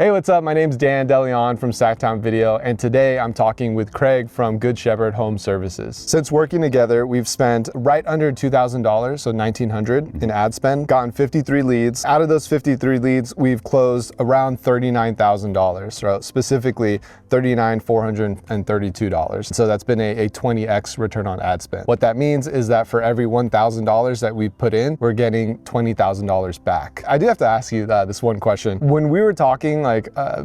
Hey, what's up? My name's Dan DeLeon from Sactown Video, and today I'm talking with Craig from Good Shepherd Home Services. Since working together, we've spent right under $2,000, so $1,900 in ad spend, gotten 53 leads. Out of those 53 leads, we've closed around $39,000, so specifically $39,432. So that's been a 20x return on ad spend. What that means is that for every $1,000 that we put in, we're getting $20,000 back. I do have to ask you this one question. When we were talking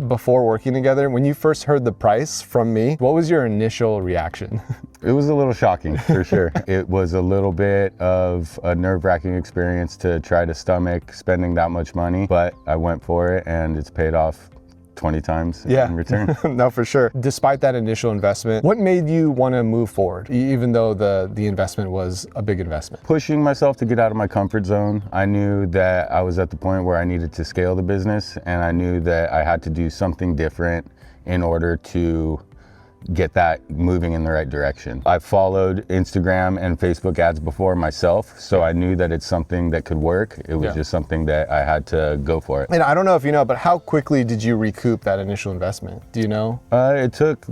before working together, when you first heard the price from me, what was your initial reaction? It was a little shocking, for sure. It was a little bit of a nerve-wracking experience to try to stomach spending that much money, but I went for it and it's paid off 20 times in return. No, for sure. Despite that initial investment, what made you want to move forward, even though the investment was a big investment? Pushing myself to get out of my comfort zone. I knew that I was at the point where I needed to scale the business, and I knew that I had to do something different in order to get that moving in the right direction. I followed Instagram and Facebook ads before myself, so I knew that it's something that could work. It was just something that I had to go for it. And I don't know if you know, but how quickly did you recoup that initial investment? Do you know? It took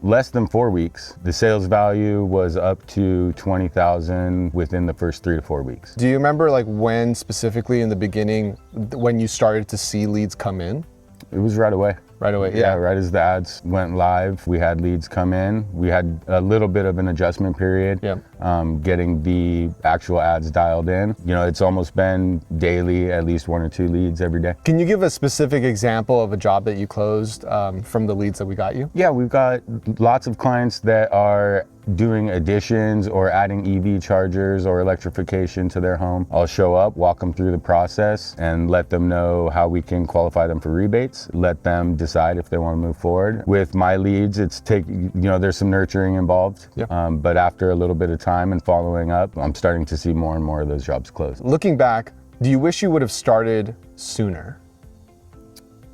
less than 4 weeks. The sales value was up to $20,000 within the first 3 to 4 weeks. Do you remember when specifically in the beginning, when you started to see leads come in? It was right away. Right away, yeah. Right as the ads went live, we had leads come in. We had a little bit of an adjustment period, getting the actual ads dialed in. You know, it's almost been daily, at least 1 or 2 leads every day. Can you give a specific example of a job that you closed from the leads that we got you? Yeah, we've got lots of clients that are doing additions or adding EV chargers or electrification to their home. I'll show up, walk them through the process, and let them know how we can qualify them for rebates, let them decide if they want to move forward. With my leads, there's some nurturing involved, but after a little bit of time and following up, I'm starting to see more and more of those jobs close. Looking back, do you wish you would have started sooner?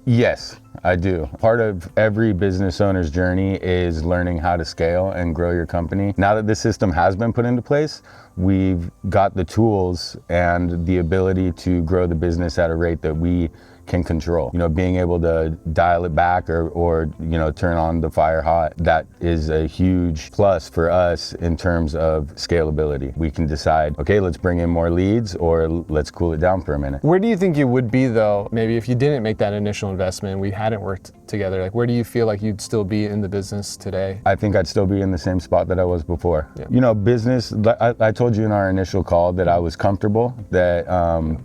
Yes, I do. Part of every business owner's journey is learning how to scale and grow your company. Now that this system has been put into place, we've got the tools and the ability to grow the business at a rate that we can control. You know, being able to dial it back or turn on the fire hot, that is a huge plus for us in terms of scalability. We can decide, okay, let's bring in more leads or let's cool it down for a minute. Where do you think you would be though, maybe if you didn't make that initial investment, we hadn't worked together? Where do you feel like you'd still be in the business today? I think I'd still be in the same spot that I was before. You know, business, I told you in our initial call that I was comfortable, that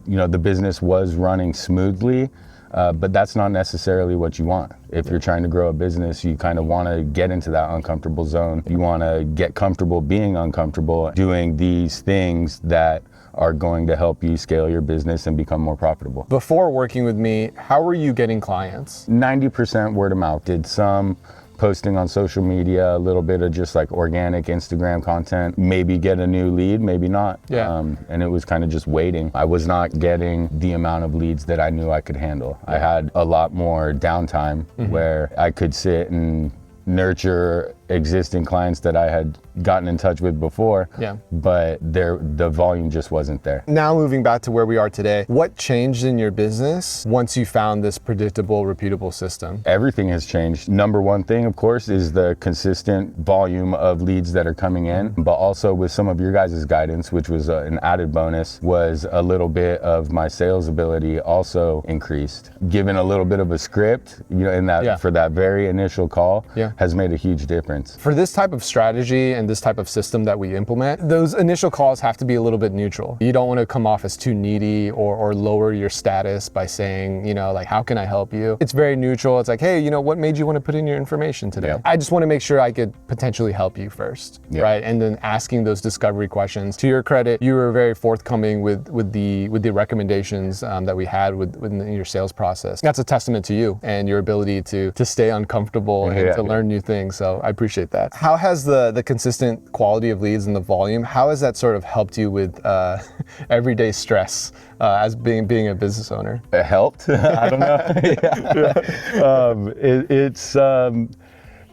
the business was running smoothly. But that's not necessarily what you want. If you're trying to grow a business, you kind of want to get into that uncomfortable zone. You want to get comfortable being uncomfortable, doing these things that are going to help you scale your business and become more profitable. Before working with me, how were you getting clients? 90% word of mouth. Did some posting on social media, a little bit of just organic Instagram content, maybe get a new lead, maybe not. And it was kind of just waiting. I was not getting the amount of leads that I knew I could handle. I had a lot more downtime where I could sit and nurture existing clients that I had gotten in touch with before, but the volume just wasn't there. Now moving back to where we are today, what changed in your business once you found this predictable, repeatable system? Everything has changed. Number one thing, of course, is the consistent volume of leads that are coming in, but also with some of your guys' guidance, which was an added bonus, was a little bit of my sales ability also increased. Given a little bit of a script, for that very initial call, has made a huge difference. For this type of strategy and this type of system that we implement, those initial calls have to be a little bit neutral. You don't want to come off as too needy or lower your status by saying, how can I help you? It's very neutral. It's like, hey, what made you want to put in your information today? I just want to make sure I could potentially help you first, right? And then asking those discovery questions. To your credit, you were very forthcoming with the recommendations that we had within your sales process. That's a testament to you and your ability to stay uncomfortable and to learn new things. So I appreciate that. How has the consistent quality of leads and the volume, how has that sort of helped you with everyday stress as being a business owner? It helped. I don't know.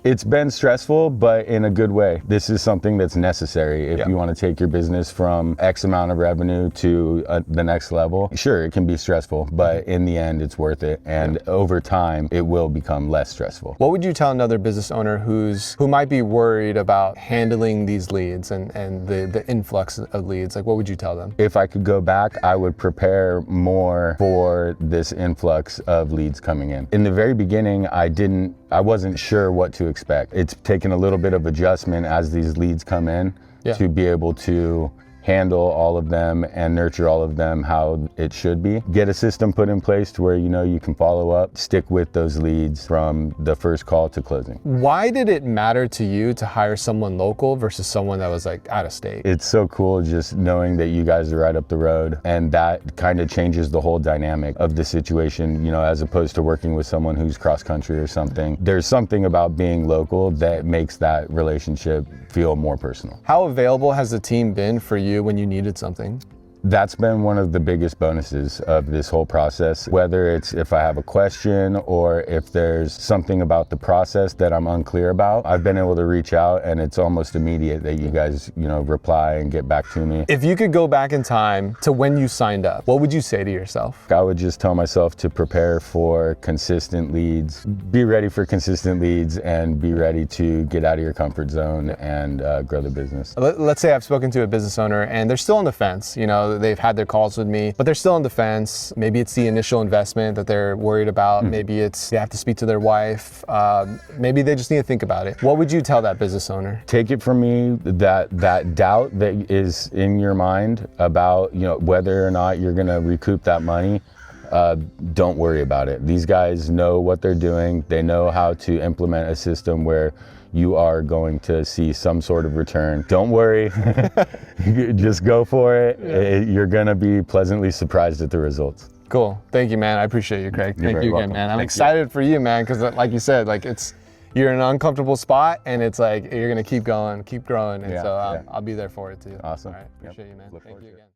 It's been stressful, but in a good way. This is something that's necessary if you want to take your business from X amount of revenue to the next level. Sure, it can be stressful, but in the end, it's worth it. And over time, it will become less stressful. What would you tell another business owner who might be worried about handling these leads and the influx of leads? Like, what would you tell them? If I could go back, I would prepare more for this influx of leads coming in. In the very beginning, I wasn't sure what to expect. It's taken a little bit of adjustment as these leads come in to be able to handle all of them and nurture all of them how it should be. Get a system put in place to where you can follow up, stick with those leads from the first call to closing. Why did it matter to you to hire someone local versus someone that was like out of state? It's so cool just knowing that you guys are right up the road, and that kind of changes the whole dynamic of the situation, as opposed to working with someone who's cross country or something. There's something about being local that makes that relationship feel more personal. How available has the team been for you when you needed something? That's been one of the biggest bonuses of this whole process. Whether it's if I have a question or if there's something about the process that I'm unclear about, I've been able to reach out and it's almost immediate that you guys, reply and get back to me. If you could go back in time to when you signed up, what would you say to yourself? I would just tell myself to prepare for consistent leads, be ready for consistent leads, and be ready to get out of your comfort zone and grow the business. Let's say I've spoken to a business owner and they're still on the fence, they've had their calls with me, but they're still on the fence. Maybe it's the initial investment that they're worried about. Maybe it's they have to speak to their wife. Maybe they just need to think about it. What would you tell that business owner? Take it from me that doubt that is in your mind about whether or not you're gonna recoup that money. Don't worry about it. These guys know what they're doing. They know how to implement a system where you are going to see some sort of return. Don't worry, just go for it. You're gonna be pleasantly surprised at the results. Cool, thank you, man. I appreciate you, Craig. You're Thank you again, welcome. man. I'm Thank excited for you, man, because like you said, you're in an uncomfortable spot and it's like, you're gonna keep going, keep growing. And I'll be there for it too. Awesome. All right, appreciate you, man. Look Thank forward you to it. again.